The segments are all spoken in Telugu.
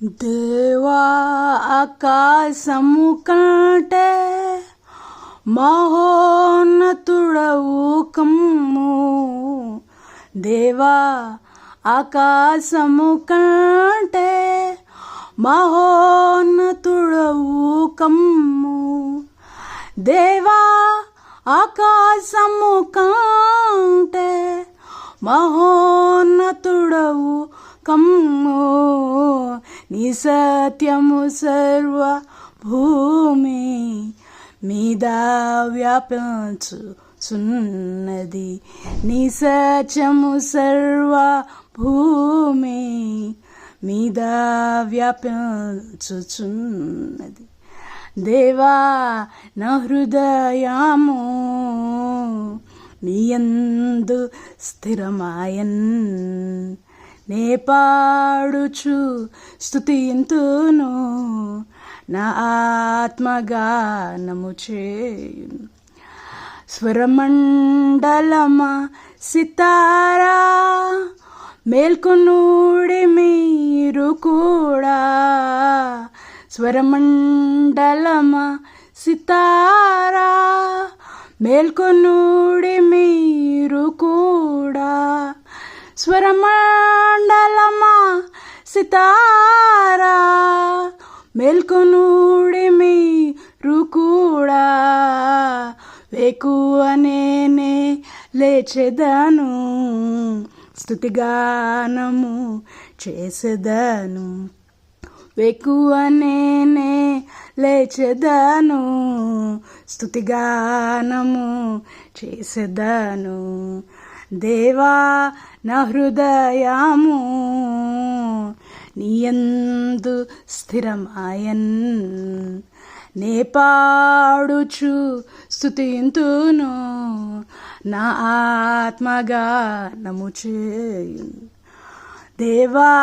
దేవా ఆకాశము కంటే మహోన్నతుడవు కమ్ము. దేవా ఆకాశము కంటే మహోన్నతుడవు కమ్ము. దేవా ఆకాశము కంటే మహోన్నతుడవు కమ్ము. నీ సత్యము సర్వ భూమి మీద వ్యాపించుచున్నది. నీ సత్యము సర్వ భూమి మీద వ్యాపించుచున్నది. దేవా నా హృదయము నీయందు స్థిరమాయన్. నే పాడుచు స్తుతింతును, నా ఆత్మగానము చేయును. స్వరమండలమా సితారా మేల్కొనుడి మీరు కూడా. స్వరమండలమా సితారా మేల్కొనుడి మీరు కూడా. స్వరమండలమా సితారా మేల్కొనుడి మీరు కూడా. వేకువనే లేచెదను, స్తుతిగానము చేసేదను. వేకువనే లేచెదను, స్తుతిగానము చేసేదను. దేవా నా హృదయము నీయందు స్థిరమాయన్. నే పాడుచు స్తుతింతును, నా ఆత్మగానము చేయును. దేవా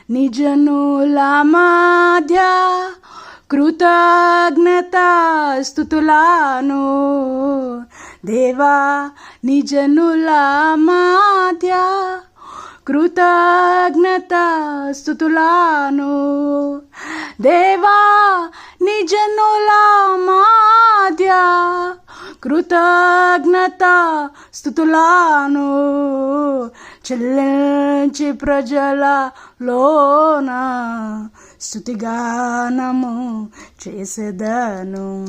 నిజనుల మధ్య కృతజ్ఞతా స్తుతులను. దేవా నిజనుల మధ్య కృతజ్ఞతా స్తుతులను. దేవా నిజనుల మధ్య కృతజ్ఞతా స్తుతులను. చెల్లించి ప్రజలలోన స్తుతిగానము చేసేదను.